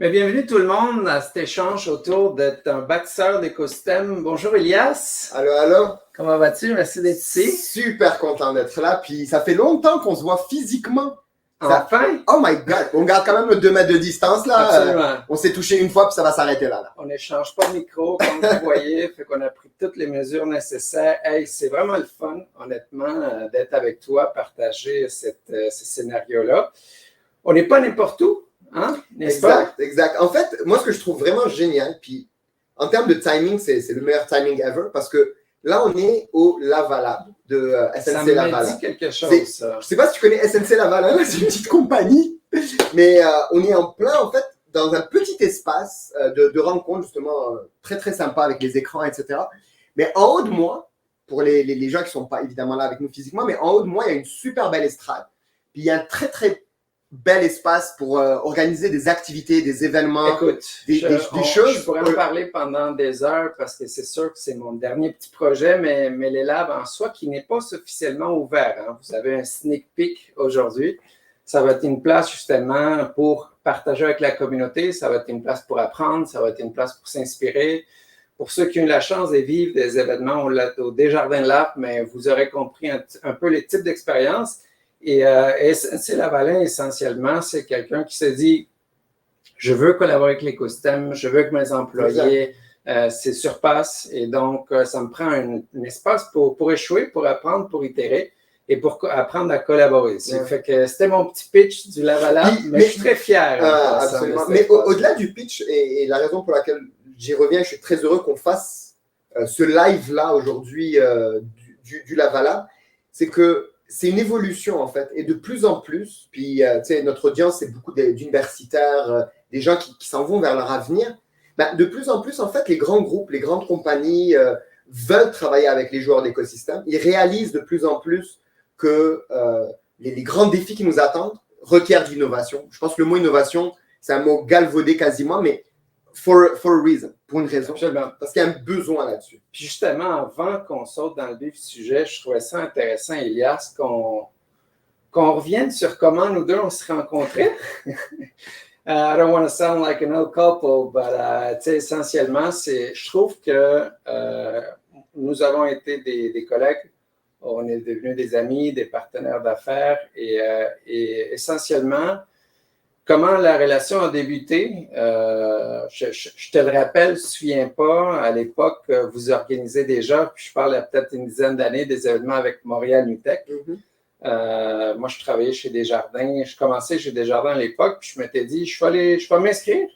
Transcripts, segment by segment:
Mais bienvenue tout le monde à cet échange autour d'un bâtisseur d'écosystème. Bonjour Elias. Allô, allô? Comment vas-tu? Merci d'être ici. Super content d'être là. Puis ça fait longtemps qu'on se voit physiquement. Enfin? Oh my God! On garde quand même le 2 mètres de distance là. Absolument. On s'est touché une fois puis ça va s'arrêter là. On n'échange pas de micro comme vous voyez, fait qu'on a pris toutes les mesures nécessaires. Hey, c'est vraiment le fun, honnêtement, d'être avec toi, partager ce scénario-là. On n'est pas n'importe où. Hein? N'est-ce pas? Exact. En fait, moi, ce que je trouve vraiment génial, puis en termes de timing, c'est le meilleur timing ever parce que là, on est au Lavalab de SNC Lavalab. Ça me dit quelque chose, ça. Je ne sais pas si tu connais SNC Lavalab, c'est une petite compagnie, mais on est en plein, en fait, dans un petit espace de rencontre, justement, très, très sympa avec les écrans, etc. Mais en haut de moi, pour les gens qui ne sont pas évidemment là avec nous physiquement, mais en haut de moi, il y a une super belle estrade. Puis il y a un très, très bel espace pour organiser des activités, des événements, écoute, des choses. Je pourrais en parler pendant des heures parce que c'est sûr que c'est mon dernier petit projet, mais les labs en soi qui n'est pas officiellement ouvert. Hein. Vous avez un sneak peek aujourd'hui. Ça va être une place justement pour partager avec la communauté, ça va être une place pour apprendre, ça va être une place pour s'inspirer. Pour ceux qui ont eu la chance de vivre des événements au Desjardins Lab, mais vous aurez compris un peu les types d'expériences. Et SNC Lavalin, essentiellement, c'est quelqu'un qui se dit je veux collaborer avec l'écosystème, je veux que mes employés se surpassent. Et donc, ça me prend un espace pour échouer, pour apprendre, pour itérer et pour apprendre à collaborer. Ouais. Fait que c'était mon petit pitch du Lavalab, mais je suis très fier. Absolument. Mais au-delà du pitch, et la raison pour laquelle j'y reviens, je suis très heureux qu'on fasse ce live-là aujourd'hui du Lavalab, c'est que c'est une évolution, en fait, et de plus en plus, puis, tu sais, notre audience, c'est beaucoup d'universitaires, des gens qui s'en vont vers leur avenir. Ben, de plus en plus, en fait, les grands groupes, les grandes compagnies veulent travailler avec les joueurs d'écosystème. Ils réalisent de plus en plus que les grands défis qui nous attendent requièrent de l'innovation. Je pense que le mot innovation, c'est un mot galvaudé quasiment, mais for a reason, pour une raison. Absolument. Parce qu'il y a un besoin là-dessus. Puis justement, avant qu'on saute dans le vif du sujet, je trouvais ça intéressant, Elias, qu'on revienne sur comment nous deux on se rencontrait. I don't want to sound like an old couple, but essentiellement, je trouve que nous avons été des collègues, on est devenus des amis, des partenaires d'affaires et essentiellement, comment la relation a débuté, je te le rappelle, je ne me souviens pas, à l'époque, vous organisez déjà, puis je parle il y a peut-être une dizaine d'années, des événements avec Montréal Nutec. Mm-hmm. Moi, je travaillais chez Desjardins, je commençais chez Desjardins à l'époque, puis je m'étais dit, je vais m'inscrire,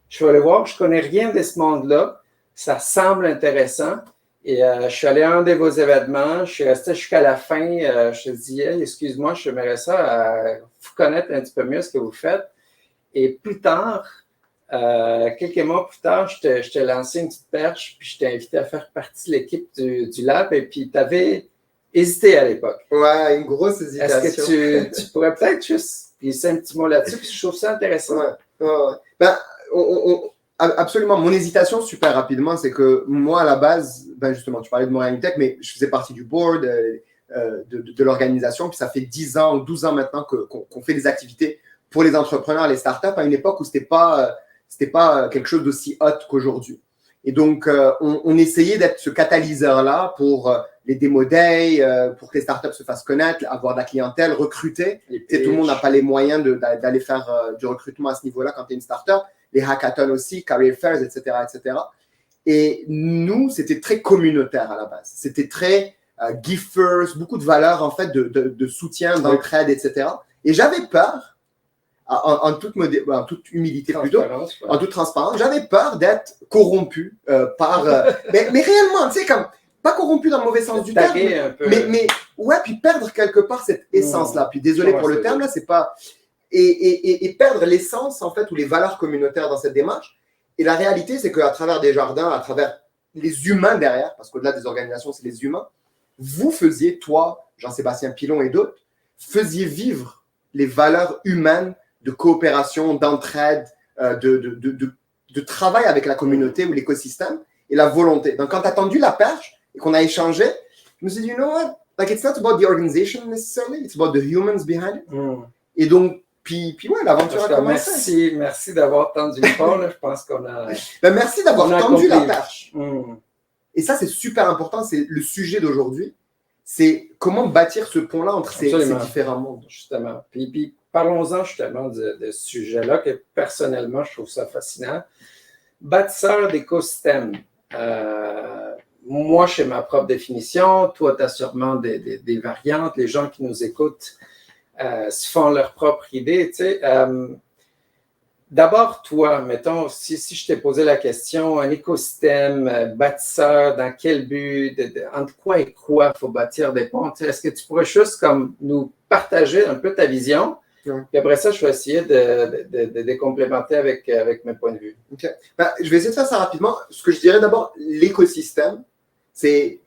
je vais aller voir, je ne connais rien de ce monde-là, ça semble intéressant. Et je suis allé à un de vos événements, je suis resté jusqu'à la fin, je te dis, hey, excuse-moi, j'aimerais ça vous connaître un petit peu mieux ce que vous faites. Et plus tard, quelques mois plus tard, je t'ai lancé une petite perche, puis je t'ai invité à faire partie de l'équipe du lab, et puis tu avais hésité à l'époque. Ouais, une grosse hésitation. Est-ce que tu pourrais peut-être juste glisser un petit mot là-dessus, puis je trouve ça intéressant. Ouais. Ben, absolument. Mon hésitation, super rapidement, c'est que moi, à la base, ben justement, tu parlais de Montréal Tech, mais je faisais partie du board de l'organisation, puis ça fait 10 ans ou 12 ans maintenant qu'on fait des activités pour les entrepreneurs, les startups, à une époque où c'était pas quelque chose d'aussi hot qu'aujourd'hui. Et donc, on essayait d'être ce catalyseur-là pour les démo days, pour que les startups se fassent connaître, avoir de la clientèle, recruter. Tout le monde n'a pas les moyens d'aller faire du recrutement à ce niveau-là quand tu es une startup. Les hackathons aussi, career fairs, etc., etc. Et nous, c'était très communautaire à la base. C'était très give first, beaucoup de valeurs en fait de soutien, d'entraide, etc. Et j'avais peur, en toute humilité plutôt, en toute transparence, j'avais peur d'être corrompu par... mais réellement, tu sais, comme pas corrompu dans le mauvais sens du terme, mais ouais, puis perdre quelque part cette essence-là. Puis désolé pour le terme, là, c'est pas... Et perdre l'essence, en fait, ou les valeurs communautaires dans cette démarche. Et la réalité, c'est qu'à travers Desjardins, à travers les humains derrière, parce qu'au-delà des organisations, c'est les humains, vous faisiez, toi, Jean-Sébastien Pilon et d'autres, faisiez vivre les valeurs humaines de coopération, d'entraide, de travail avec la communauté ou l'écosystème et la volonté. Donc, quand tu as tendu la perche et qu'on a échangé, je me suis dit, you know what? Like, it's not about the organization necessarily, it's about the humans behind it. Et donc, Puis ouais, l'aventure a commencé. Merci d'avoir tendu le pont. Je pense qu'on a. Merci d'avoir tendu la perche. Mm. Et ça, c'est super important. C'est le sujet d'aujourd'hui. C'est comment bâtir ce pont-là entre ces différents mondes. Justement. Puis parlons-en justement de ce sujet-là, que personnellement, je trouve ça fascinant. Bâtisseur d'écosystème. Moi, j'ai ma propre définition. Toi, tu as sûrement des variantes. Les gens qui nous écoutent se font leur propre idée. Tu sais. D'abord, toi, mettons, si je t'ai posé la question, un écosystème, bâtisseur, dans quel but, entre quoi et quoi il faut bâtir des ponts, est-ce que tu pourrais juste comme nous partager un peu ta vision? Puis après ça, je vais essayer de complémenter avec mes points de vue. Okay. Je vais essayer de faire ça rapidement. Ce que je dirais d'abord, l'écosystème, c'est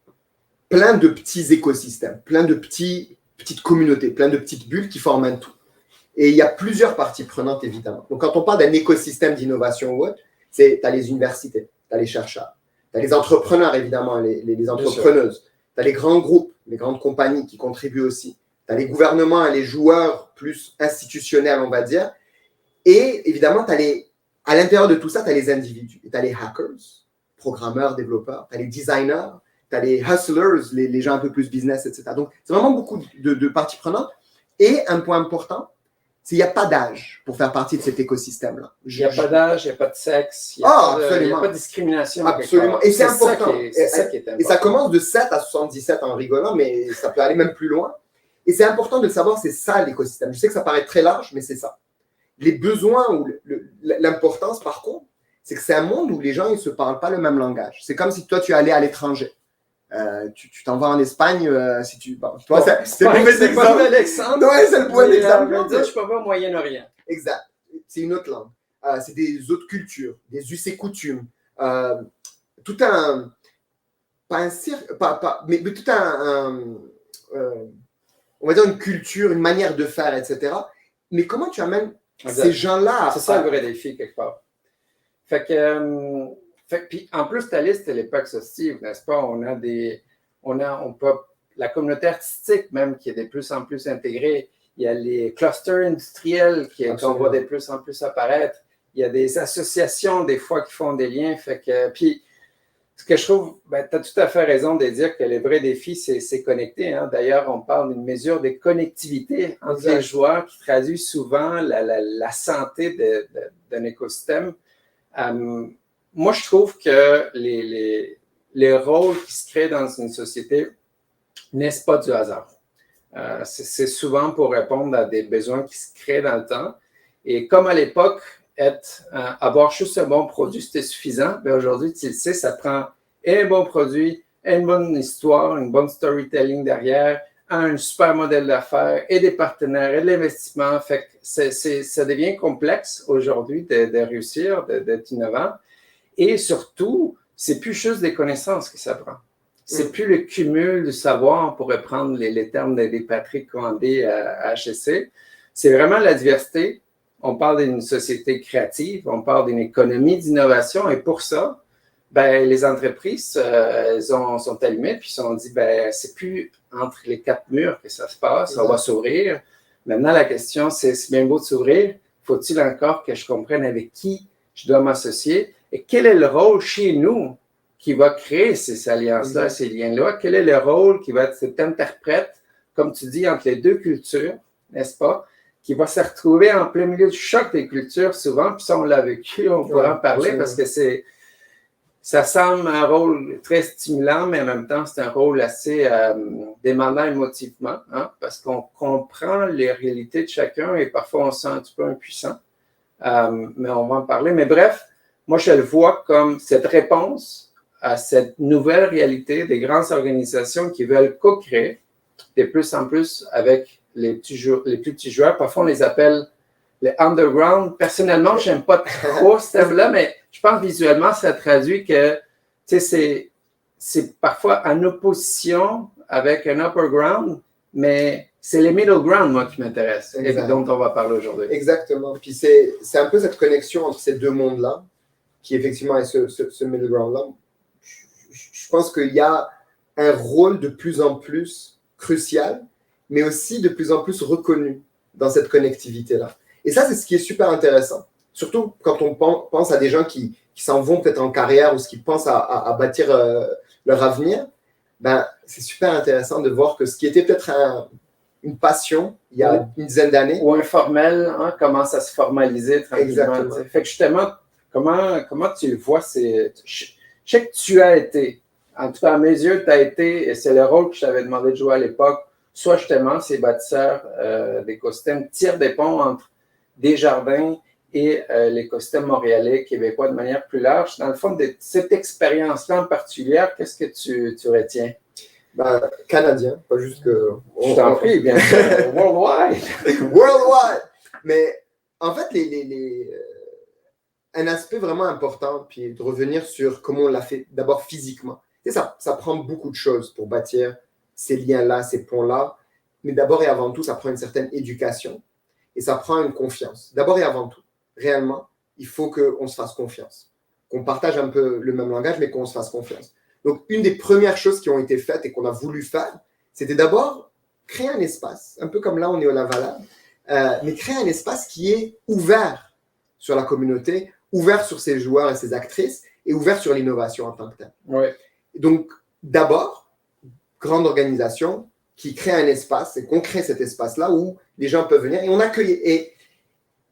plein de petits écosystèmes, plein de petites communautés, plein de petites bulles qui forment un tout. Et il y a plusieurs parties prenantes, évidemment. Donc, quand on parle d'un écosystème d'innovation ou autre, tu as les universités, tu as les chercheurs, tu as les entrepreneurs, évidemment, les entrepreneuses, tu as les grands groupes, les grandes compagnies qui contribuent aussi, tu as les gouvernements et les joueurs plus institutionnels, on va dire. Et évidemment, à l'intérieur de tout ça, tu as les individus. Tu as les hackers, programmeurs, développeurs, tu as les designers, tu as les hustlers, les gens un peu plus business, etc. Donc, c'est vraiment beaucoup de parties prenantes. Et un point important, c'est qu'il n'y a pas d'âge pour faire partie de cet écosystème-là. Il n'y a pas d'âge, il n'y a pas de sexe, il n'y a pas de discrimination. Absolument. Et c'est important. C'est ça qui est important. Et ça commence de 7 à 77 en rigolant, mais ça peut aller même plus loin. Et c'est important de le savoir, c'est ça l'écosystème. Je sais que ça paraît très large, mais c'est ça. Les besoins ou l'importance, par contre, c'est que c'est un monde où les gens ne se parlent pas le même langage. C'est comme si toi, tu allais à l'étranger. Tu t'en vas en Espagne, si tu. Bon, toi, c'est le mauvais exemple. Alexandre. Ouais, c'est le point d'exemple. Je peux pas au Moyen-Orient. Exact. C'est une autre langue. C'est des autres cultures, des us et coutumes. Tout un. Pas un cirque, mais tout on va dire une culture, une manière de faire, etc. Mais comment tu amènes ces gens-là C'est ça le vrai défi, quelque part. Fait que. Puis en plus, ta liste, elle n'est pas exhaustive, n'est-ce pas? On peut, la communauté artistique même qui est de plus en plus intégrée. Il y a les clusters industriels qu'on voit de plus en plus apparaître. Il y a des associations, des fois, qui font des liens. Fait que, puis, ce que je trouve, tu as tout à fait raison de dire que le vrai défi, c'est connecter. Hein. D'ailleurs, on parle d'une mesure de connectivité entre les joueurs qui traduit souvent la santé d'un écosystème. Moi, je trouve que les rôles qui se créent dans une société n'est-ce pas du hasard. C'est souvent pour répondre à des besoins qui se créent dans le temps. Et comme à l'époque, avoir juste un bon produit, c'était suffisant. Mais aujourd'hui, tu le sais, ça prend un bon produit, une bonne histoire, une bonne storytelling derrière, un super modèle d'affaires et des partenaires et de l'investissement. Fait que ça devient complexe aujourd'hui de réussir, d'être innovant. Et surtout, c'est plus juste des connaissances que ça prend. C'est plus le cumul du savoir, on pourrait prendre les termes des Patrick Condé à HEC. C'est vraiment la diversité. On parle d'une société créative, on parle d'une économie d'innovation. Et pour ça, les entreprises sont allumées puis se sont dit, c'est plus entre les quatre murs que ça se passe, on va s'ouvrir. Maintenant, la question, c'est bien beau de s'ouvrir, faut-il encore que je comprenne avec qui je dois m'associer? Et quel est le rôle chez nous qui va créer ces alliances-là, ces liens-là? Quel est le rôle qui va être cet interprète, comme tu dis, entre les deux cultures, n'est-ce pas? Qui va se retrouver en plein milieu du choc des cultures souvent, puis ça, on l'a vécu, on pourra en parler parce que ça semble un rôle très stimulant, mais en même temps, c'est un rôle assez demandant émotivement, hein, parce qu'on comprend les réalités de chacun et parfois on se sent un petit peu impuissant. Mais on va en parler. Mais bref, moi, je le vois comme cette réponse à cette nouvelle réalité des grandes organisations qui veulent co-créer de plus en plus avec les plus petits joueurs. Parfois, on les appelle les underground. Personnellement, je n'aime pas trop ce terme-là, mais je pense visuellement, ça traduit que c'est parfois en opposition avec un upper ground, mais c'est les middle ground, moi, qui m'intéressent et dont on va parler aujourd'hui. Exactement. Puis c'est un peu cette connexion entre ces deux mondes-là, qui effectivement est ce middle ground-là. Je pense qu'il y a un rôle de plus en plus crucial, mais aussi de plus en plus reconnu dans cette connectivité-là. Et ça, c'est ce qui est super intéressant. Surtout quand on pense à des gens qui s'en vont peut-être en carrière ou qui pensent à bâtir leur avenir, ben, c'est super intéressant de voir que ce qui était peut-être une passion il y a une dizaine d'années. Ou informel, hein, commence à se formaliser tranquillement. Fait que justement, comment tu le vois? Je sais que tu as été, en tout cas à mes yeux, tu as été, et c'est le rôle que je t'avais demandé de jouer à l'époque, soit justement ces bâtisseurs d'écosystèmes tirent des ponts entre Desjardins et l'écosystème montréalais, québécois de manière plus large. Dans le fond, de cette expérience-là en particulier, qu'est-ce que tu retiens? Ben, canadien, pas juste que... Je t'en prie, bien sûr. Worldwide! Worldwide! Mais en fait, un aspect vraiment important, puis de revenir sur comment on l'a fait d'abord physiquement. Et ça prend beaucoup de choses pour bâtir ces liens-là, ces ponts-là. Mais d'abord et avant tout, ça prend une certaine éducation et ça prend une confiance. D'abord et avant tout, réellement, il faut qu'on se fasse confiance. Qu'on partage un peu le même langage, mais qu'on se fasse confiance. Donc, une des premières choses qui ont été faites et qu'on a voulu faire, c'était d'abord créer un espace, un peu comme là, on est au Lavalade, mais créer un espace qui est ouvert sur la communauté, ouvert sur ses joueurs et ses actrices, et ouvert sur l'innovation en tant que telle. Ouais. Donc, d'abord, grande organisation qui crée un espace, et qu'on crée cet espace-là où les gens peuvent venir, et on accueille.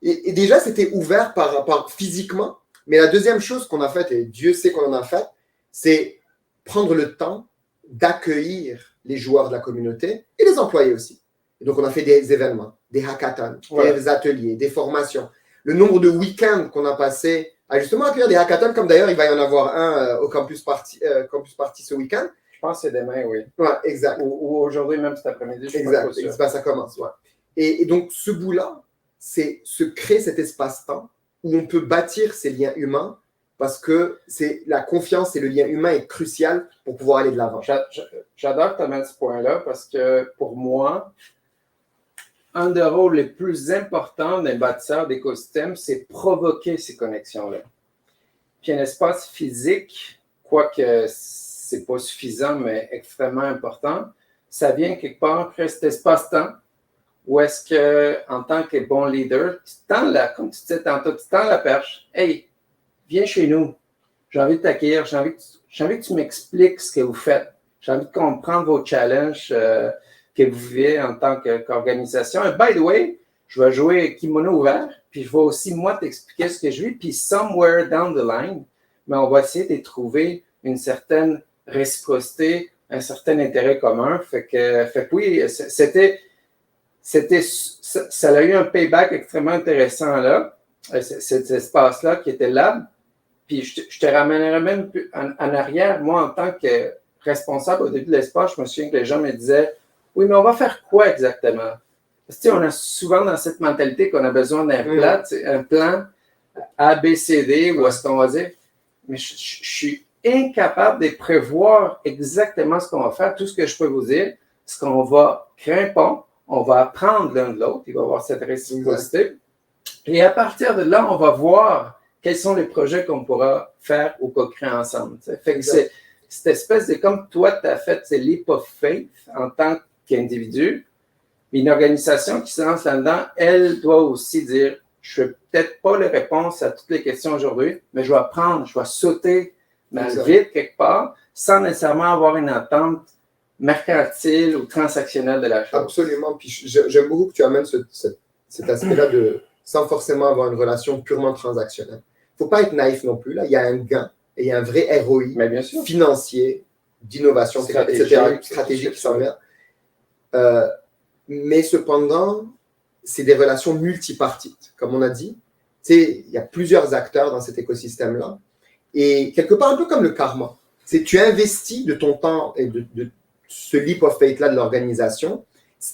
Et déjà, c'était ouvert par physiquement, mais la deuxième chose qu'on a faite, et Dieu sait qu'on en a fait, c'est prendre le temps d'accueillir les joueurs de la communauté et les employés aussi. Et donc, on a fait des événements, des hackathons, des ateliers, des formations. Le nombre de week-ends qu'on a passé à justement accueillir des hackathons, comme d'ailleurs, il va y en avoir un au Campus Party ce week-end. Je pense que c'est demain, oui. Ouais, exact. Ou aujourd'hui, même cet après-midi, je exact. suis pas sûr. Ça commence, ouais. Et donc, ce bout-là, c'est se créer cet espace-temps où on peut bâtir ces liens humains parce que la confiance et le lien humain est crucial pour pouvoir aller de l'avant. J'adore que tu amènes ce point-là parce que pour moi, un des rôles les plus importants d'un bâtisseur d'écosystème, c'est provoquer ces connexions-là. Puis un espace physique, quoique c'est pas suffisant, mais extrêmement important, ça vient quelque part créer cet espace-temps où est-ce que, en tant que bon leader, tu tends comme tu disais tantôt, tu tends la perche. Hey, viens chez nous. J'ai envie de t'accueillir. J'ai envie que tu m'expliques ce que vous faites. J'ai envie de comprendre vos challenges que vous vivez en tant qu'organisation. Et by the way, je vais jouer kimono ouvert, puis je vais aussi, moi, t'expliquer ce que je vis. Puis somewhere down the line, mais on va essayer de trouver une certaine réciprocité, un certain intérêt commun. Fait que oui, ça a eu un payback extrêmement intéressant là, cet espace-là qui était là. Puis je te ramènerai même en arrière. Moi, en tant que responsable au début de l'espace, je me souviens que les gens me disaient « Oui, mais on va faire quoi exactement? » Parce que on a souvent dans cette mentalité qu'on a besoin d'un plan A, B, C, D, ou est-ce qu'on va dire « Mais je suis incapable de prévoir exactement ce qu'on va faire. Tout ce que je peux vous dire, c'est qu'on va créer un pont, on va apprendre l'un de l'autre, il va y avoir cette réciprocité. Et à partir de là, on va voir quels sont les projets qu'on pourra faire ou co-créer ensemble. T'sais. Fait que c'est cette espèce de, comme toi, tu as fait c'est leap of faith en tant qu'individu, une organisation qui se lance là-dedans, elle doit aussi dire, je ne fais peut-être pas les réponses à toutes les questions aujourd'hui, mais je vais apprendre, je vais sauter dans le vide quelque part, sans nécessairement avoir une attente mercantile ou transactionnelle de la chose. Absolument. Puis j'aime beaucoup que tu amènes cet aspect-là sans forcément avoir une relation purement transactionnelle. Il ne faut pas être naïf non plus. Là, il y a un gain et il y a un vrai ROI financier, d'innovation, etc., stratégique qui s'en vient. Mais cependant, c'est des relations multipartites. Comme on a dit, il y a plusieurs acteurs dans cet écosystème-là. Et quelque part, un peu comme le karma. Tu investis de ton temps et de ce leap of faith-là de l'organisation.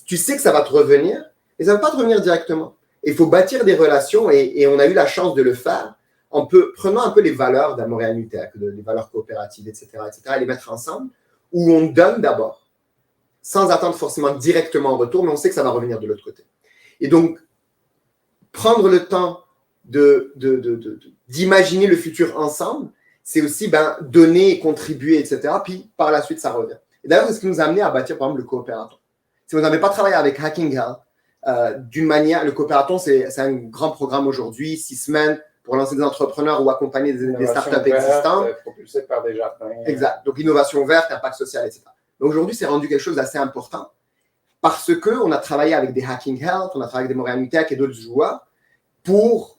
Tu sais que ça va te revenir, mais ça ne va pas te revenir directement. Il faut bâtir des relations et on a eu la chance de le faire en prenant un peu les valeurs d'Amoréal Nutec, les valeurs coopératives, etc., et les mettre ensemble, où on donne d'abord, sans attendre forcément directement en retour, mais on sait que ça va revenir de l'autre côté. Et donc, prendre le temps d'imaginer le futur ensemble, c'est aussi donner et contribuer, etc. Puis, par la suite, ça revient. Et d'ailleurs, c'est ce qui nous a amené à bâtir, par exemple, le coopérateur. Si vous n'avez pas travaillé avec Hacking Hell, d'une manière, le coopératon, c'est un grand programme aujourd'hui, 6 semaines pour lancer des entrepreneurs ou accompagner des startups existantes. Propulsées par des jardins. Exact. Donc, innovation verte, impact social, etc. Donc, aujourd'hui, c'est rendu quelque chose d'assez important parce qu'on a travaillé avec des Hacking Health, on a travaillé avec des Montréal Tech et d'autres joueurs pour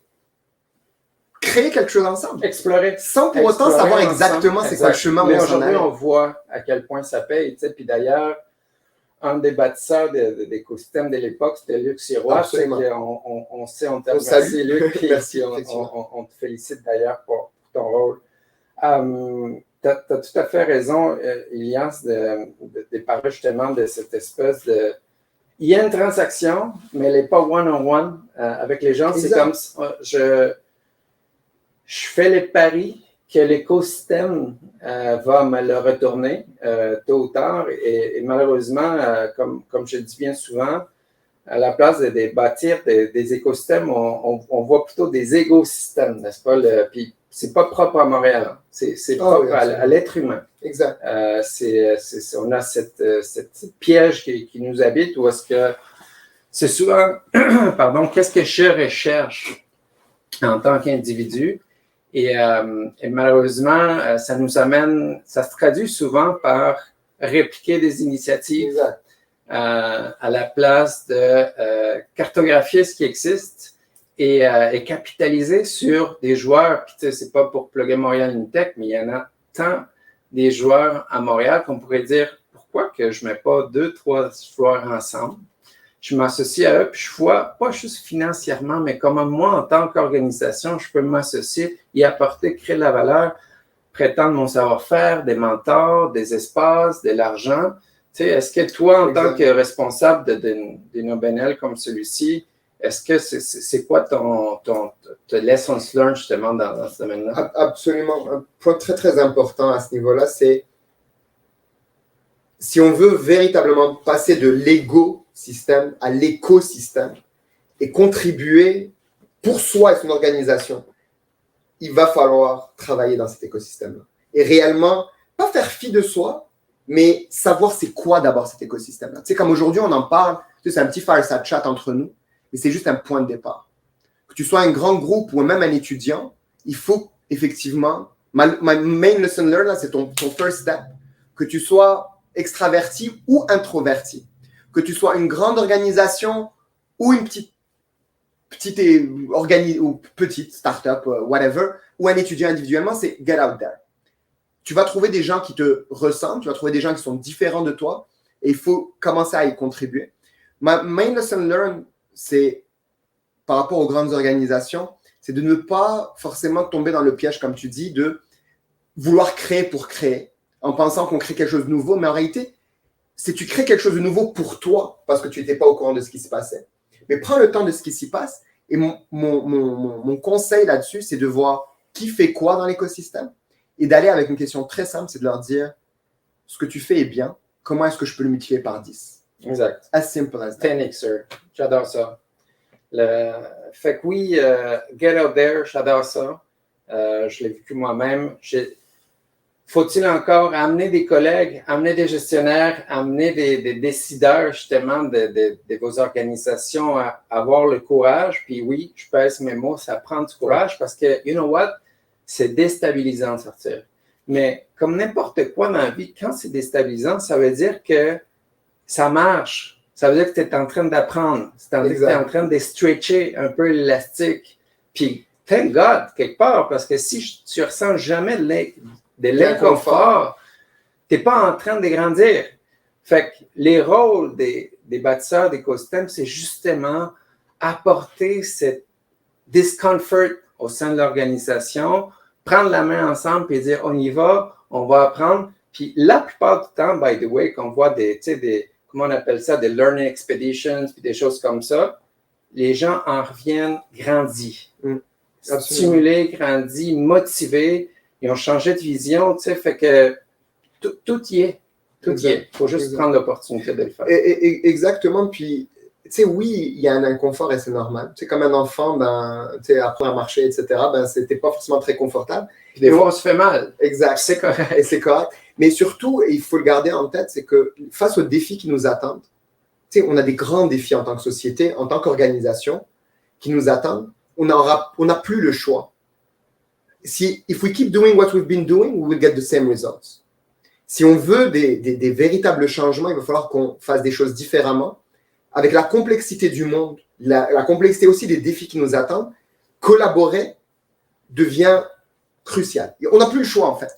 créer quelque chose ensemble. Explorer. Sans pour autant savoir exactement c'est quoi le chemin où on s'en allait. Aujourd'hui, on voit à quel point ça paye. Puis d'ailleurs, un des bâtisseurs d'écosystème de l'époque, c'était Luc Sirois. On sait, on t'a remercié, Luc, puis on te félicite d'ailleurs pour ton rôle. Tu as tout à fait raison, Ilias, de parler justement de cette espèce de... Il y a une transaction, mais elle n'est pas one-on-one avec les gens. C'est comme je fais les paris que l'écosystème va me le retourner tôt ou tard. Et malheureusement, comme je le dis bien souvent, à la place de bâtir des écosystèmes, on voit plutôt des écosystèmes, n'est-ce pas? Puis c'est pas propre à Montréal, hein. C'est propre à l'être humain. Exact. On a cette piège qui nous habite, où est-ce que c'est souvent, pardon, qu'est-ce que je recherche en tant qu'individu? Et malheureusement, ça se traduit souvent par répliquer des initiatives à la place de cartographier ce qui existe et capitaliser sur des joueurs. Puis tu sais, c'est pas pour plugger Montréal Tech, mais il y en a tant des joueurs à Montréal qu'on pourrait dire pourquoi que je mets pas 2-3 joueurs ensemble. Je m'associe à eux, puis je vois, pas juste financièrement, mais comment moi, en tant qu'organisation, je peux m'associer, y apporter, créer de la valeur, prétendre mon savoir-faire, des mentors, des espaces, de l'argent. Tu sais, est-ce que toi, en tant que responsable d'une OBNL comme celui-ci, est-ce que c'est quoi ton lessons learned justement dans ce domaine-là? Absolument. Un point très, très important à ce niveau-là, c'est si on veut véritablement passer de l'égo-système à l'écosystème et contribuer pour soi et son organisation, il va falloir travailler dans cet écosystème-là. Et réellement, pas faire fi de soi, mais savoir c'est quoi d'abord cet écosystème-là. Tu sais, comme aujourd'hui, on en parle, tu sais, c'est un petit fireside chat entre nous, mais c'est juste un point de départ. Que tu sois un grand groupe ou même un étudiant, il faut effectivement, my main lesson learned, là, c'est ton first step, que tu sois extraverti ou introverti, que tu sois une grande organisation ou une petite start-up, whatever, ou un étudiant individuellement, c'est get out there. Tu vas trouver des gens qui te ressemblent, tu vas trouver des gens qui sont différents de toi, et il faut commencer à y contribuer. Ma main lesson learned, c'est par rapport aux grandes organisations, c'est de ne pas forcément tomber dans le piège, comme tu dis, de vouloir créer pour créer, en pensant qu'on crée quelque chose de nouveau, mais en réalité, c'est tu crées quelque chose de nouveau pour toi, parce que tu n'étais pas au courant de ce qui se passait. Mais prends le temps de ce qui s'y passe, et mon conseil là-dessus, c'est de voir qui fait quoi dans l'écosystème, et d'aller avec une question très simple, c'est de leur dire, ce que tu fais est bien, comment est-ce que je peux le multiplier par 10? Exact. As simple as that. 10xer, j'adore ça. Fait que oui, get out there, j'adore ça. Je l'ai vécu moi-même. Faut-il encore amener des collègues, amener des gestionnaires, amener des décideurs justement de vos organisations à avoir le courage? Puis oui, je pèse mes mots, ça prend du courage parce que, you know what, c'est déstabilisant de sortir. Mais comme n'importe quoi dans la vie, quand c'est déstabilisant, ça veut dire que ça marche. Ça veut dire que tu es en train d'apprendre. Ça veut dire que tu es en train de stretcher un peu l'élastique. Puis, thank God, quelque part, parce que si tu ressens jamais de l'inconfort, tu n'es pas en train de grandir. Fait que les rôles des bâtisseurs d'écosystèmes, c'est justement apporter cette discomfort au sein de l'organisation, prendre la main ensemble et dire on y va, on va apprendre. Puis la plupart du temps, by the way, qu'on voit comment on appelle ça, des learning expeditions, puis des choses comme ça, les gens en reviennent grandis. Stimulés, grandis, motivés. Ils ont changé de vision, tu sais, fait que tout y est. Tout y est. Il faut juste prendre l'opportunité de le faire. Exactement. Puis, tu sais, oui, il y a un inconfort et c'est normal. Tu sais, comme un enfant, tu sais, apprendre à marcher, etc., c'était pas forcément très confortable. Puis des fois, on se fait mal. Exact. C'est correct. Et c'est correct. Mais surtout, il faut le garder en tête, c'est que face aux défis qui nous attendent, on a des grands défis en tant que société, en tant qu'organisation qui nous attendent. On n'a plus le choix. If we keep doing what we've been doing, we will get the same results. Si on veut des véritables changements, il va falloir qu'on fasse des choses différemment. Avec la complexité du monde, la complexité aussi des défis qui nous attendent, collaborer devient crucial. On n'a plus le choix, en fait.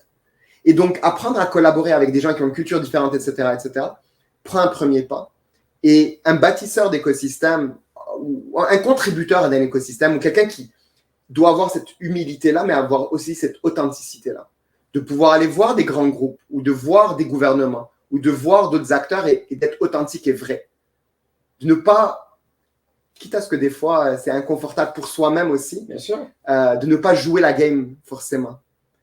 Et donc, apprendre à collaborer avec des gens qui ont une culture différente, etc., prend un premier pas. Et un bâtisseur d'écosystème, ou un contributeur d'un écosystème, ou quelqu'un qui doit avoir cette humilité-là, mais avoir aussi cette authenticité-là. De pouvoir aller voir des grands groupes, ou de voir des gouvernements, ou de voir d'autres acteurs et d'être authentique et vrai. De ne pas, quitte à ce que des fois c'est inconfortable pour soi-même aussi, Bien sûr. De ne pas jouer la game forcément.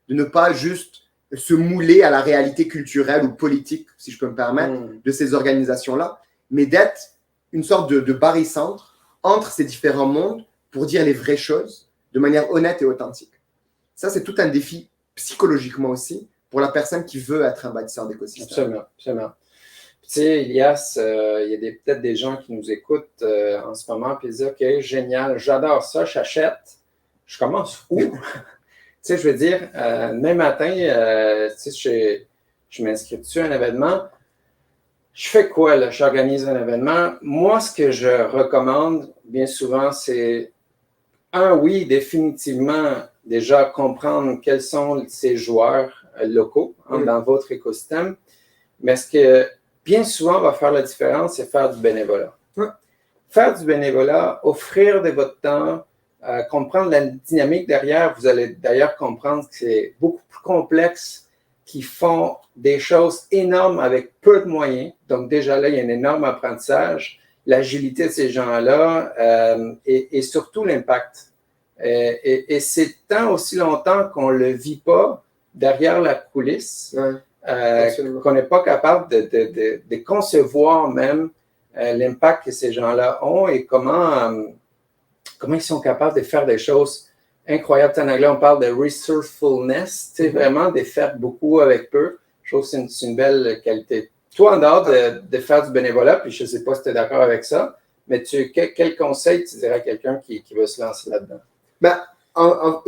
De ne pas juste se mouler à la réalité culturelle ou politique, si je peux me permettre, de ces organisations-là, mais d'être une sorte de barycentre entre ces différents mondes pour dire les vraies choses de manière honnête et authentique. Ça, c'est tout un défi psychologiquement aussi pour la personne qui veut être un bâtisseur d'écosystème. Absolument, absolument. Tu sais, Elias, il y a peut-être des gens qui nous écoutent en ce moment et disent « OK, génial, j'adore ça, j'achète. Je commence où? » Tu sais, je veux dire, demain matin, tu sais, je m'inscris dessus à un événement. Je fais quoi, là? J'organise un événement. Moi, ce que je recommande bien souvent, c'est oui, définitivement, déjà comprendre quels sont ces joueurs locaux dans votre écosystème. Mais ce que bien souvent va faire la différence, c'est faire du bénévolat. Faire du bénévolat, offrir de votre temps, comprendre la dynamique derrière. Vous allez d'ailleurs comprendre que c'est beaucoup plus complexe, qui font des choses énormes avec peu de moyens. Donc déjà là, il y a un énorme apprentissage. L'agilité de ces gens-là et surtout l'impact. Et c'est tant aussi longtemps qu'on ne le vit pas derrière la coulisse, qu'on n'est pas capable de concevoir même l'impact que ces gens-là ont et comment ils sont capables de faire des choses incroyables. En anglais, on parle de resourcefulness, vraiment de faire beaucoup avec peu. Je trouve que c'est une belle qualité. Toi, en dehors de faire du bénévolat, puis je ne sais pas si tu es d'accord avec ça, mais quel conseil tu dirais à quelqu'un qui veut se lancer là-dedans? Ben, en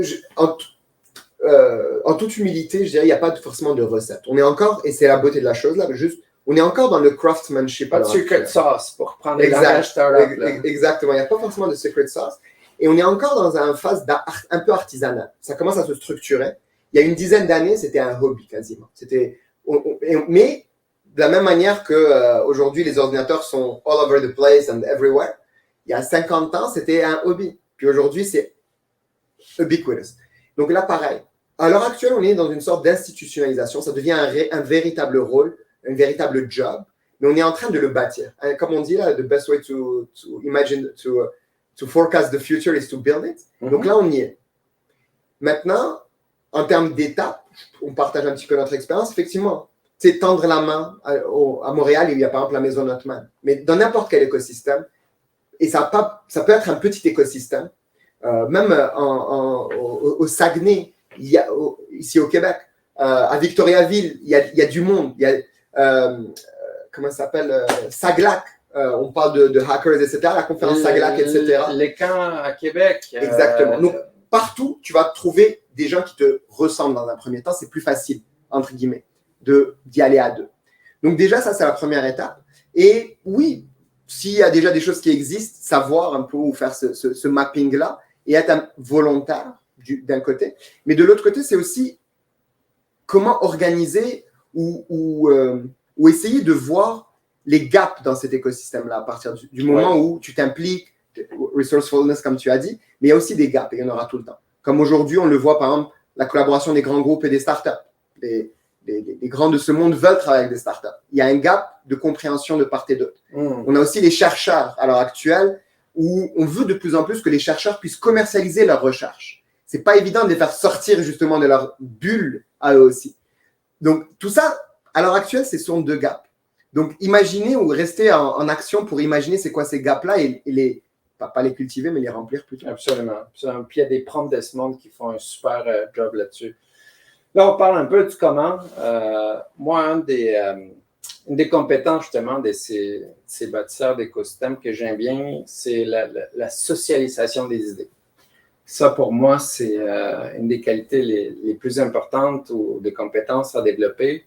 toute humilité, je dirais, il n'y a pas forcément de recette. On est encore, et c'est la beauté de la chose là, juste, on est encore dans le craftsmanship. Pas de secret sauce pour prendre les langages startup. Exactement, il n'y a pas forcément de secret sauce. Et on est encore dans une phase un peu artisanale. Ça commence à se structurer. Il y a une dizaine d'années, c'était un hobby quasiment. Mais de la même manière qu'aujourd'hui, les ordinateurs sont all over the place and everywhere, il y a 50 ans, c'était un hobby. Puis aujourd'hui, c'est ubiquitous. Donc là, pareil. À l'heure actuelle, on est dans une sorte d'institutionnalisation. Ça devient un véritable rôle, un véritable job. Mais on est en train de le bâtir. Comme on dit là, the best way to imagine, to forecast the future is to build it. Donc là, on y est. Maintenant, en termes d'étapes, on partage un petit peu notre expérience. Effectivement, c'est tendre la main à Montréal, il y a par exemple la Maison Notman. Mais dans n'importe quel écosystème, et ça peut être un petit écosystème, même au Saguenay, ici au Québec, à Victoriaville, il y a du monde. Il y a, comment ça s'appelle, Saglac. On parle de hackers, etc. La conférence Saglac, etc. Les camps à Québec. Exactement. Donc, partout, tu vas trouver des gens qui te ressemblent dans un premier temps. C'est plus facile, entre guillemets, d'y aller à deux. Donc déjà, ça, c'est la première étape. Et oui, s'il y a déjà des choses qui existent, savoir un peu où faire ce mapping-là et être un volontaire d'un côté. Mais de l'autre côté, c'est aussi comment organiser ou essayer de voir les gaps dans cet écosystème-là à partir du moment où tu t'impliques, resourcefulness comme tu as dit, mais il y a aussi des gaps et il y en aura tout le temps. Comme aujourd'hui, on le voit par exemple, la collaboration des grands groupes et des startups. Les grands de ce monde veulent travailler avec des startups. Il y a un gap de compréhension de part et d'autre. On a aussi les chercheurs à l'heure actuelle où on veut de plus en plus que les chercheurs puissent commercialiser leurs recherches. C'est pas évident de les faire sortir justement de leur bulle à eux aussi. Donc tout ça, à l'heure actuelle, ce sont deux gaps. Donc imaginez ou rester en action pour imaginer c'est quoi ces gaps-là et les pas les cultiver, mais les remplir plutôt. Absolument. Puis il y a des prompts de ce monde qui font un super job là-dessus. Là, on parle un peu du comment. Moi, un des une des compétences justement de ces bâtisseurs d'écosystèmes que j'aime bien, c'est la socialisation des idées. Ça, pour moi, c'est une des qualités les plus importantes ou des compétences à développer.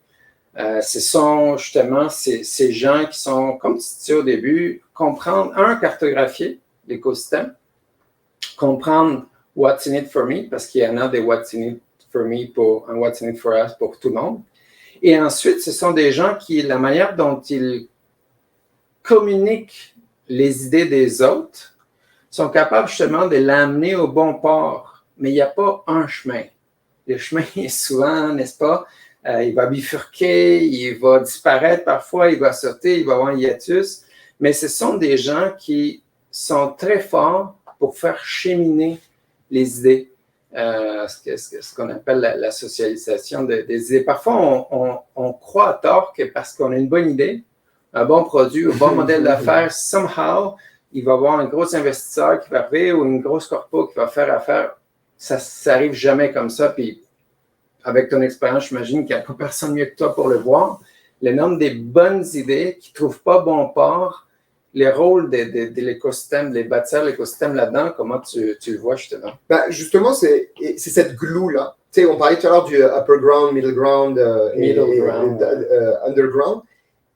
Ce sont justement ces gens qui sont, comme tu disais au début, comprendre, cartographier l'écosystème, comprendre what's in it for me, parce qu'il y en a des what's in it for me pour un what's in it for us pour tout le monde. Et ensuite, ce sont des gens qui, la manière dont ils communiquent les idées des autres, sont capables justement de l'amener au bon port. Mais il n'y a pas un chemin. Le chemin est souvent, n'est-ce pas, il va bifurquer, il va disparaître parfois, il va sauter, il va avoir un hiatus. Mais ce sont des gens qui sont très forts pour faire cheminer les idées. Ce qu'on appelle la socialisation des idées. Parfois, on croit à tort que parce qu'on a une bonne idée, un bon produit, un bon modèle d'affaires, somehow, il va y avoir un gros investisseur qui va arriver ou une grosse corpo qui va faire affaire. Ça n'arrive jamais comme ça. Puis, avec ton expérience, j'imagine qu'il n'y a pas personne mieux que toi pour le voir. Le nombre des bonnes idées qui ne trouvent pas bon port, les rôles de l'écosystème, les bâtisseurs de l'écosystème là-dedans, comment tu le vois justement? Justement, c'est cette glue-là. Tu sais, on parlait tout à l'heure du upper ground, middle ground, et underground.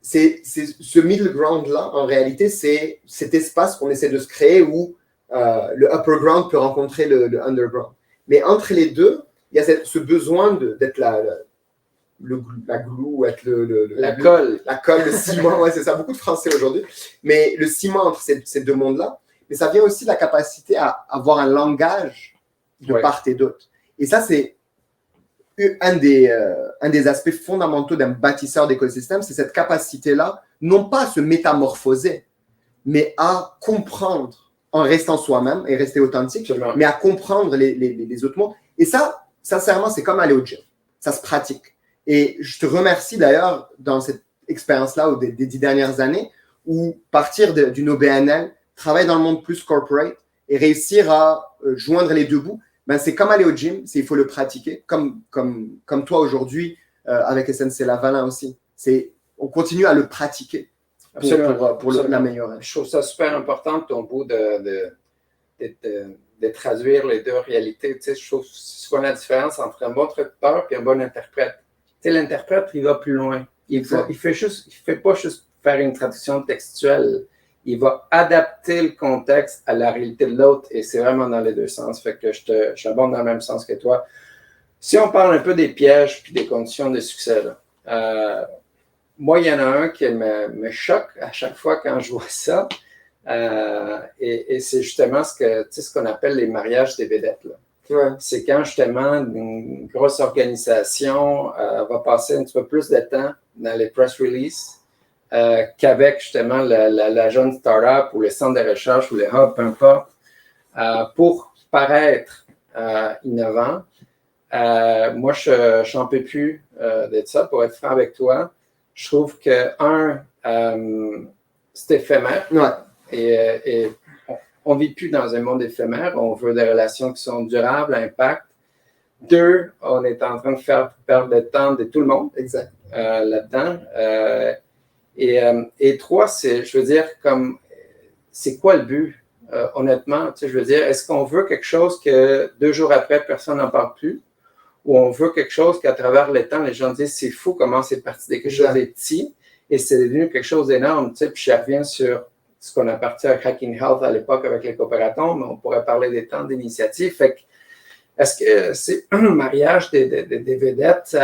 C'est ce middle ground-là, en réalité, c'est cet espace qu'on essaie de se créer où le upper ground peut rencontrer le underground. Mais entre les deux, il y a ce besoin d'être la glue, être la colle. La colle, le ciment, ouais, c'est ça, beaucoup de français aujourd'hui. Mais le ciment entre ces deux mondes-là, mais ça vient aussi de la capacité à avoir un langage de part et d'autre. Et ça, c'est un des aspects fondamentaux d'un bâtisseur d'écosystème, c'est cette capacité-là, non pas à se métamorphoser, mais à comprendre en restant soi-même et rester authentique, mais à comprendre les autres mondes. Et ça, sincèrement, c'est comme aller au gym. Ça se pratique. Et je te remercie d'ailleurs dans cette expérience-là des 10 dernières années où partir d'une OBNL, travailler dans le monde plus corporate et réussir à joindre les deux bouts, c'est comme aller au gym, il faut le pratiquer, comme toi aujourd'hui avec SNC Lavalin aussi. On continue à le pratiquer pour l'améliorer. Je trouve ça super important ton bout de traduire les deux réalités. Tu sais, je trouve souvent la différence entre un bon traducteur et un bon interprète. Tu sais, l'interprète, il va plus loin. Il fait pas juste faire une traduction textuelle. Il va adapter le contexte à la réalité de l'autre et c'est vraiment dans les deux sens. Fait que je abonde dans le même sens que toi. Si on parle un peu des pièges puis des conditions de succès, là, moi, il y en a un qui me choque à chaque fois quand je vois ça. Et c'est justement ce qu'on appelle les mariages des vedettes. Là. Ouais. C'est quand justement une grosse organisation va passer un petit peu plus de temps dans les press releases qu'avec justement la jeune startup ou le centre de recherche ou le hub, peu importe, pour paraître innovant. Moi, je n'en peux plus de ça, pour être franc avec toi. Je trouve que, c'est éphémère. Ouais. Et on ne vit plus dans un monde éphémère. On veut des relations qui sont durables, impact. 2, on est en train de faire perdre le temps de tout le monde là-dedans. Et 3, je veux dire, c'est quoi le but? Honnêtement, je veux dire, est-ce qu'on veut quelque chose que 2 jours après, personne n'en parle plus? Ou on veut quelque chose qu'à travers le temps, les gens disent, c'est fou comment c'est parti de quelque chose de petit et c'est devenu quelque chose d'énorme. Puis je reviens sur ce qu'on a parti à Hacking Health à l'époque avec les coopératons, mais on pourrait parler des temps d'initiative. Fait que, est-ce que c'est un mariage des vedettes?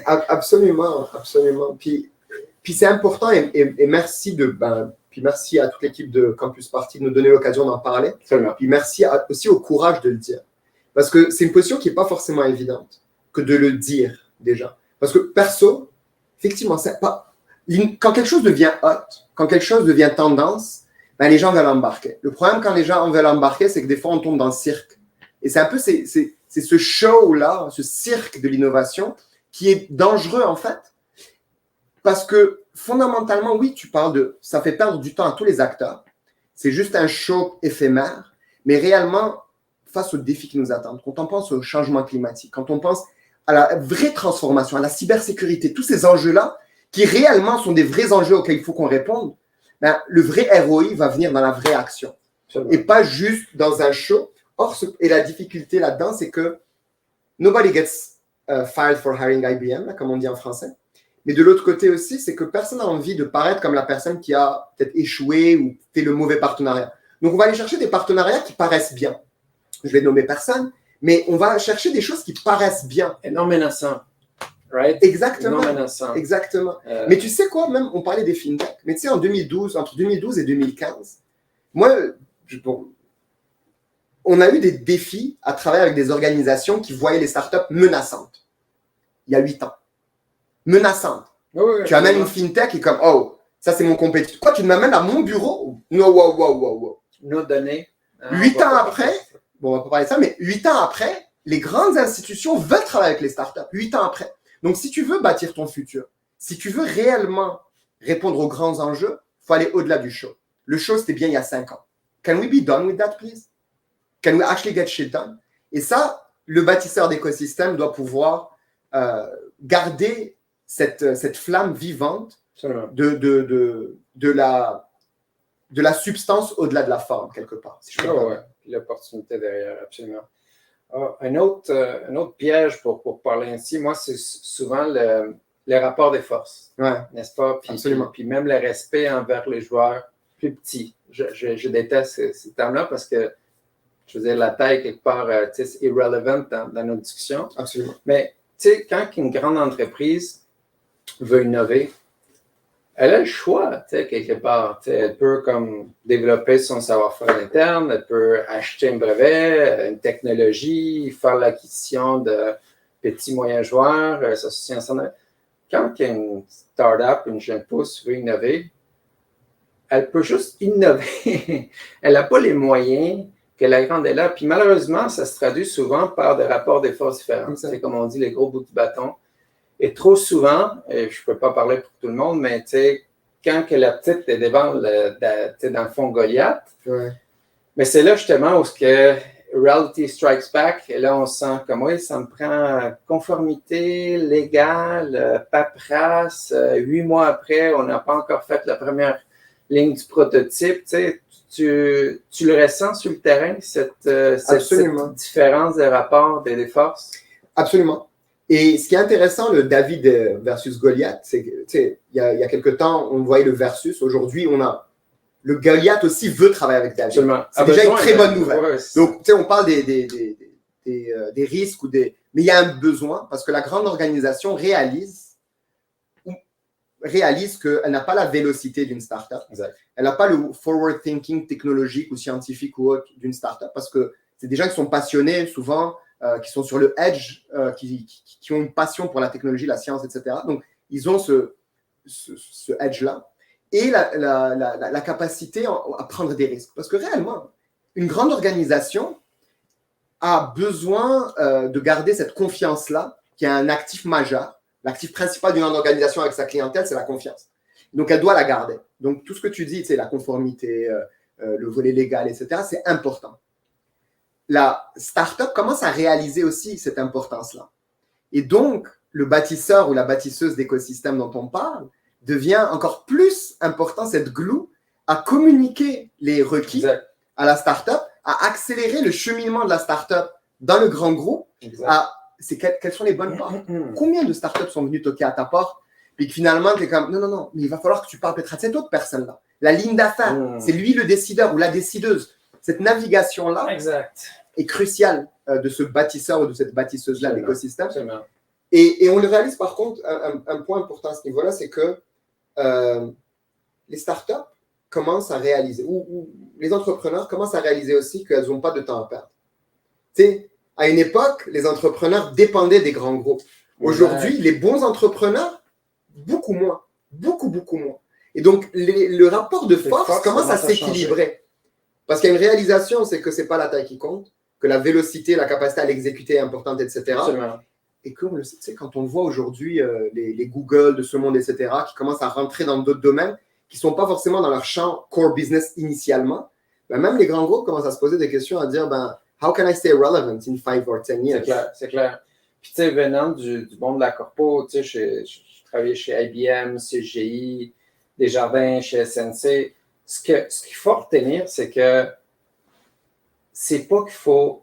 Absolument, absolument. Puis c'est important et merci puis merci à toute l'équipe de Campus Party de nous donner l'occasion d'en parler. Absolument. Puis merci aussi au courage de le dire. Parce que c'est une position qui n'est pas forcément évidente que de le dire déjà. Parce que perso, effectivement, c'est pas... quand quelque chose devient hot, quand quelque chose devient tendance, les gens veulent embarquer. Le problème quand les gens veulent embarquer, c'est que des fois, on tombe dans le cirque. Et c'est un peu c'est ce show-là, ce cirque de l'innovation qui est dangereux en fait. Parce que fondamentalement, oui, tu parles ça fait perdre du temps à tous les acteurs. C'est juste un show éphémère. Mais réellement, face aux défis qui nous attendent, quand on pense au changement climatique, quand on pense à la vraie transformation, à la cybersécurité, tous ces enjeux-là qui réellement sont des vrais enjeux auxquels il faut qu'on réponde, ben, le vrai ROI va venir dans la vraie action. Et pas juste dans un show. Or, et la difficulté là-dedans, c'est que nobody gets fired for hiring IBM, là, comme on dit en français. Mais de l'autre côté aussi, c'est que personne n'a envie de paraître comme la personne qui a peut-être échoué ou fait le mauvais partenariat. Donc, on va aller chercher des partenariats qui paraissent bien. Je vais nommer personne, mais on va chercher des choses qui paraissent bien. Et non menaçant. Right? Exactement. Non menaçant. Exactement. Mais tu sais quoi, même, on parlait des fintech, mais tu sais, en 2012, entre 2012 et 2015, moi, bon, on a eu des défis à travailler avec des organisations qui voyaient les startups menaçantes. Il y a 8 ans. Menaçantes. Oui, tu amènes une fintech et comme, oh, ça c'est mon compétiteur. Quoi, tu m'amènes à mon bureau? Non, wow. Nos données. 8 ans après, bon, on va pas parler de ça, mais 8 ans après, les grandes institutions veulent travailler avec les startups. 8 ans après. Donc, si tu veux bâtir ton futur, si tu veux réellement répondre aux grands enjeux, il faut aller au-delà du show. Le show, c'était bien il y a 5 ans. Can we be done with that, please? Can we actually get shit done? Et ça, le bâtisseur d'écosystème doit pouvoir garder cette flamme vivante de la substance au-delà de la forme, quelque part. Si l'opportunité derrière, absolument. Un autre piège pour parler ainsi, moi, c'est souvent le rapport des forces. Ouais, n'est-ce pas? Puis même le respect envers les joueurs plus petits. Je déteste ces termes-là parce que je veux dire, la taille, quelque part, c'est irrelevant dans nos discussions. Absolument. Mais, tu sais, quand une grande entreprise veut innover, elle a le choix, tu sais, quelque part. Elle peut comme développer son savoir-faire interne, elle peut acheter un brevet, une technologie, faire l'acquisition de petits, moyens joueurs, s'associer ensemble. Quand une start-up, une jeune pousse veut innover, elle peut juste innover. Elle n'a pas les moyens que la grande est là. Puis malheureusement, ça se traduit souvent par des rapports de force différents. C'est comme on dit, les gros bouts du bâton. Et trop souvent, et je ne peux pas parler pour tout le monde, mais tu sais, quand que la petite est devant dans le fond Goliath, mais c'est là justement où ce que reality strikes back, et là on sent comme oui, ça me prend conformité légale, paperasse, 8 mois après, on n'a pas encore fait la première ligne du prototype, tu le ressens sur le terrain, cette différence de rapport des forces? Absolument. Et ce qui est intéressant, le David versus Goliath, c'est que, il y a quelque temps, on voyait le versus. Aujourd'hui, on a le Goliath aussi veut travailler avec David. Absolument. C'est déjà une très bonne nouvelle. Ouais, donc, on parle des risques mais il y a un besoin parce que la grande organisation réalise qu'elle n'a pas la vélocité d'une startup. Exact. Elle n'a pas le forward thinking technologique ou scientifique ou autre d'une startup parce que c'est des gens qui sont passionnés souvent, qui sont sur le edge, qui ont une passion pour la technologie, la science, etc. Donc, ils ont ce edge-là et la capacité à prendre des risques. Parce que réellement, une grande organisation a besoin de garder cette confiance-là, qui est un actif majeur. L'actif principal d'une grande organisation avec sa clientèle, c'est la confiance. Donc, elle doit la garder. Donc, tout ce que tu dis, c'est la conformité, le volet légal, etc., c'est important. La startup commence à réaliser aussi cette importance-là. Et donc, le bâtisseur ou la bâtisseuse d'écosystème dont on parle devient encore plus important, cette glue, à communiquer les requis à la startup, à accélérer le cheminement de la startup dans le grand groupe. Quelles sont les bonnes portes? Combien de startups sont venues toquer à ta porte? Puis que finalement, tu es comme, non, mais il va falloir que tu parles peut-être à cette autre personne-là. La ligne d'affaires, c'est lui le décideur ou la décideuse. Cette navigation-là est cruciale de ce bâtisseur ou de cette bâtisseuse-là d'écosystème. Et on le réalise par contre, un point important à ce niveau-là, c'est que les startups commencent à réaliser, ou les entrepreneurs commencent à réaliser aussi qu'elles n'ont pas de temps à perdre. Tu sais, à une époque, les entrepreneurs dépendaient des grands groupes. Aujourd'hui, les bons entrepreneurs, beaucoup moins. Et donc, le rapport de force commence à s'équilibrer. Parce qu'il y a une réalisation, c'est que ce n'est pas la taille qui compte, que la vélocité, la capacité à l'exécuter est importante, etc. Absolument. Et comme le sait, quand on voit aujourd'hui les Google de ce monde, etc., qui commencent à rentrer dans d'autres domaines, qui ne sont pas forcément dans leur champ core business initialement, ben même les grands groupes commencent à se poser des questions, à dire, how can I stay relevant in 5 or 10 years? C'est clair. Puis, tu sais, venant du monde de la corpo, tu sais, je travaillé chez IBM, CGI, Desjardins, chez SNC. Ce qu'il faut retenir, c'est que c'est pas qu'il faut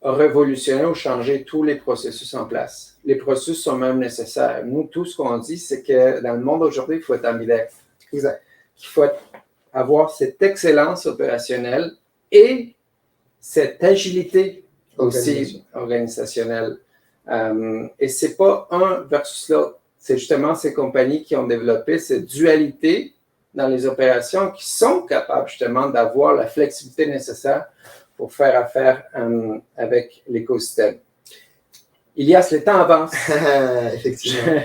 révolutionner ou changer tous les processus en place. Les processus sont même nécessaires. Nous, tout ce qu'on dit, c'est que dans le monde aujourd'hui, il faut être ambidextre. Exact. Il faut avoir cette excellence opérationnelle et cette agilité aussi organisationnelle. Et c'est pas un versus l'autre. C'est justement ces compagnies qui ont développé cette dualité dans les opérations qui sont capables justement d'avoir la flexibilité nécessaire pour faire affaire avec l'écosystème. Ilias, le temps avance. Effectivement.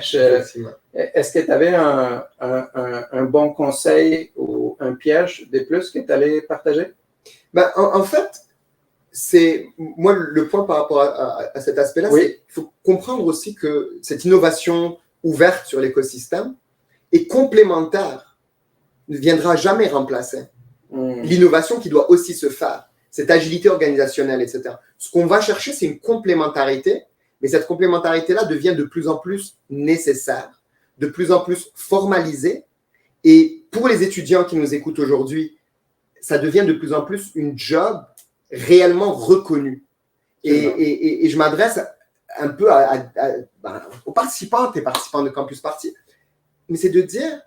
Est-ce que tu avais un bon conseil ou un piège de plus que tu allais partager? Ben, en fait, c'est moi le point par rapport à cet aspect-là, oui. C'est qu'il faut comprendre aussi que cette innovation ouverte sur l'écosystème est complémentaire, ne viendra jamais remplacer l'innovation qui doit aussi se faire, cette agilité organisationnelle, etc. Ce qu'on va chercher, c'est une complémentarité, mais cette complémentarité-là devient de plus en plus nécessaire, de plus en plus formalisée, et pour les étudiants qui nous écoutent aujourd'hui, ça devient de plus en plus une job réellement reconnue. Et je m'adresse un peu aux participantes et participants de Campus Party, mais c'est de dire,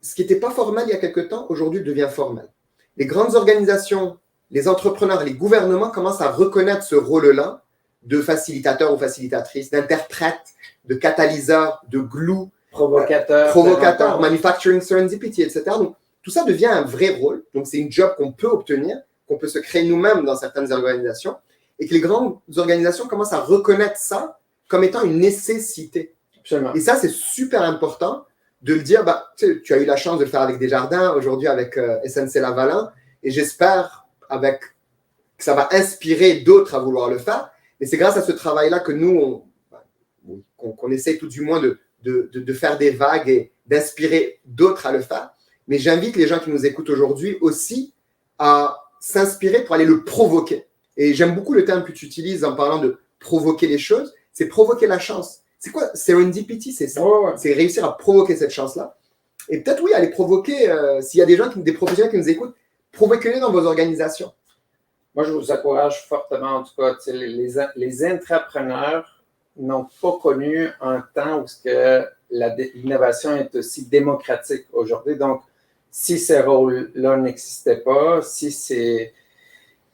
ce qui n'était pas formel il y a quelque temps, aujourd'hui devient formel. Les grandes organisations, les entrepreneurs, les gouvernements commencent à reconnaître ce rôle-là de facilitateur ou facilitatrice, d'interprète, de catalyseur, de glue, provocateur, manufacturing serendipity, etc. Donc, tout ça devient un vrai rôle. Donc, c'est une job qu'on peut obtenir, qu'on peut se créer nous-mêmes dans certaines organisations, et que les grandes organisations commencent à reconnaître ça comme étant une nécessité. Absolument. Et ça, c'est super important de le dire. Tu as eu la chance de le faire avec Desjardins, aujourd'hui avec SNC-Lavalin, et j'espère que ça va inspirer d'autres à vouloir le faire. Et c'est grâce à ce travail-là que nous, qu'on essaie tout du moins de faire des vagues et d'inspirer d'autres à le faire. Mais j'invite les gens qui nous écoutent aujourd'hui aussi à s'inspirer pour aller le provoquer. Et j'aime beaucoup le terme que tu utilises en parlant de provoquer les choses. C'est provoquer la chance. C'est quoi? Serendipity, c'est ça. Ouais. C'est réussir à provoquer cette chance-là. Et peut-être, oui, aller provoquer, s'il y a des gens, des professionnels qui nous écoutent, provoquez-les dans vos organisations. Moi, je vous encourage fortement, en tout cas, les entrepreneurs n'ont pas connu un temps où l'innovation est aussi démocratique aujourd'hui. Donc, si ces rôles-là n'existaient pas, si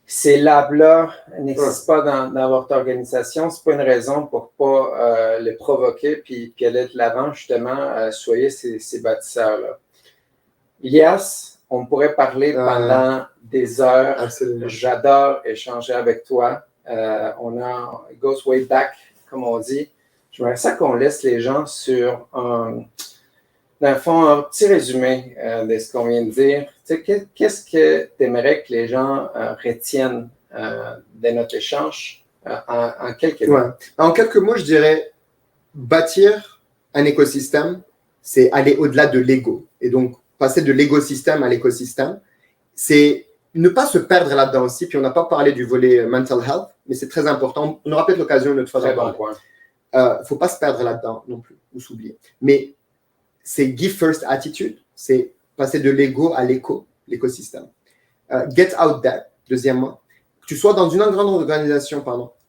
ces labs-là n'existent pas dans votre organisation, c'est pas une raison pour pas les provoquer puis aller de l'avant, justement, soyez ces bâtisseurs-là. Ilias, on pourrait parler pendant des heures. Absolument. J'adore échanger avec toi. It goes way back, comme on dit. J'aimerais ça qu'on laisse les gens sur dans le fond, un petit résumé de ce qu'on vient de dire. Tu sais, qu'est-ce que tu aimerais que les gens retiennent de notre échange en quelques mots? Ouais. En quelques mots, je dirais bâtir un écosystème, c'est aller au-delà de l'ego. Et donc, passer de l'écosystème à l'écosystème, c'est ne pas se perdre là-dedans aussi. Puis on n'a pas parlé du volet mental health, mais c'est très important. On aura peut-être l'occasion une autre fois d'en parler. Il ne faut pas se perdre là-dedans non plus, ou s'oublier. Mais c'est give first attitude, c'est passer de l'ego à l'écosystème. Get out there, deuxièmement. Que tu sois dans une grande organisation,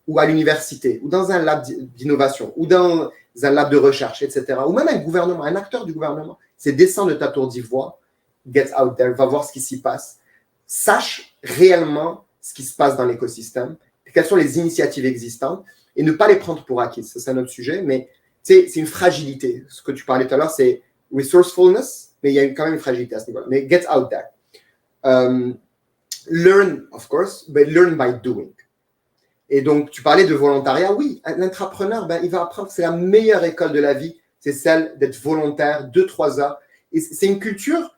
ou à l'université, ou dans un lab d'innovation, ou dans un lab de recherche, etc. Ou même un gouvernement, un acteur du gouvernement. C'est descendre de ta tour d'ivoire, get out there, va voir ce qui s'y passe. Sache réellement ce qui se passe dans l'écosystème, quelles sont les initiatives existantes, et ne pas les prendre pour acquises. Ça, c'est un autre sujet, mais c'est une fragilité. Ce que tu parlais tout à l'heure, c'est resourcefulness, mais il y a quand même une fragilité à ce niveau-là. Mais get out there. Learn, of course, but learn by doing. Et donc, tu parlais de volontariat. Oui, un entrepreneur, il va apprendre. C'est la meilleure école de la vie. C'est celle d'être volontaire 2-3 heures. Et c'est une culture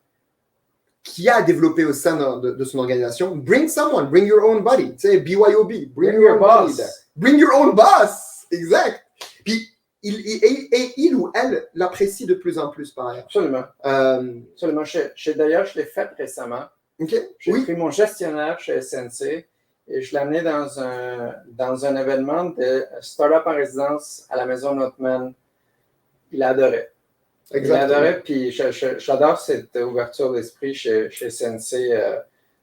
qui a développé au sein de son organisation. Bring someone, bring your own buddy. Tu sais, BYOB, bring your own buddy. Bring your own boss. Exact. Puis, il ou elle l'apprécie de plus en plus par ailleurs. Absolument. Absolument. D'ailleurs, je l'ai fait récemment. Okay. J'ai pris mon gestionnaire chez SNC et je l'ai amené dans un événement de Startup en résidence à la Maison Notman. il adorait. Exactement. Il adorait, puis j'adore cette ouverture d'esprit chez Sensei,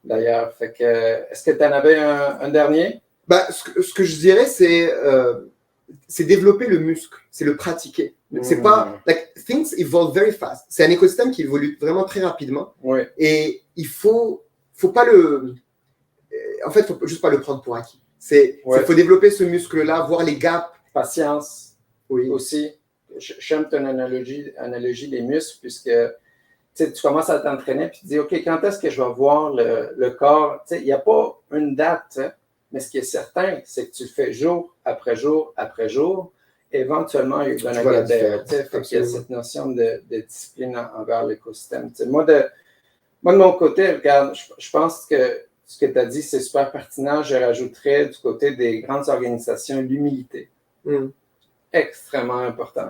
d'ailleurs. Fait que, est-ce que tu en avais un dernier? Ben, ce que je dirais, c'est développer le muscle, c'est le pratiquer. C'est pas, like, things evolve very fast. C'est un écosystème qui évolue vraiment très rapidement. Oui. Et il faut pas le, en fait, faut juste pas le prendre pour acquis. Faut développer ce muscle-là, voir les gaps. Patience. Oui. Aussi. J'aime ton analogie des muscles, puisque tu commences à t'entraîner, puis tu dis, OK, quand est-ce que je vais voir le corps? Il n'y a pas une date, mais ce qui est certain, c'est que tu le fais jour après jour après jour. Éventuellement, il y a cette notion de discipline envers l'écosystème. Moi, de mon côté, regarde, je pense que ce que tu as dit, c'est super pertinent. Je rajouterais du côté des grandes organisations l'humilité. Extrêmement important.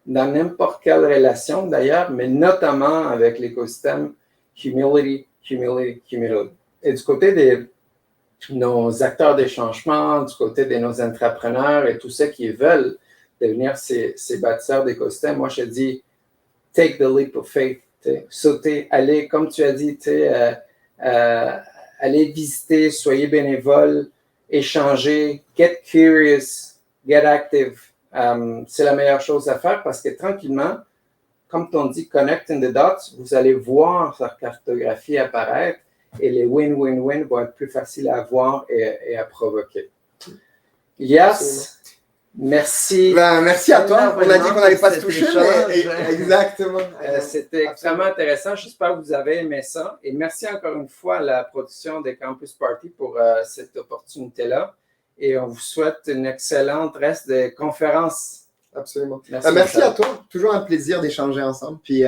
Dans n'importe quelle relation d'ailleurs, mais notamment avec l'écosystème humility, humility, humility. Et du côté de nos acteurs des changements, du côté de nos entrepreneurs et tous ceux qui veulent devenir ces bâtisseurs d'écosystèmes, moi je dis, take the leap of faith, sauter, allez, comme tu as dit, allez visiter, soyez bénévole, échanger, get curious, get active. C'est la meilleure chose à faire parce que tranquillement, comme on dit, connecting the dots, vous allez voir sa cartographie apparaître et les win-win-win vont être plus faciles à voir et à provoquer. Yes, merci. Merci à toi. On a dit qu'on n'allait pas se toucher, mais exactement. C'était extrêmement intéressant. J'espère que vous avez aimé ça. Et merci encore une fois à la production des Campus Party pour cette opportunité-là. Et on vous souhaite une excellente reste de conférence. Absolument. Merci à toi. Toujours un plaisir d'échanger ensemble. Puis,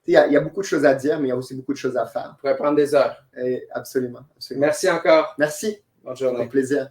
il y a beaucoup de choses à dire, mais il y a aussi beaucoup de choses à faire. On pourrait prendre des heures. Absolument. Merci encore. Merci. Bonne journée. Au plaisir.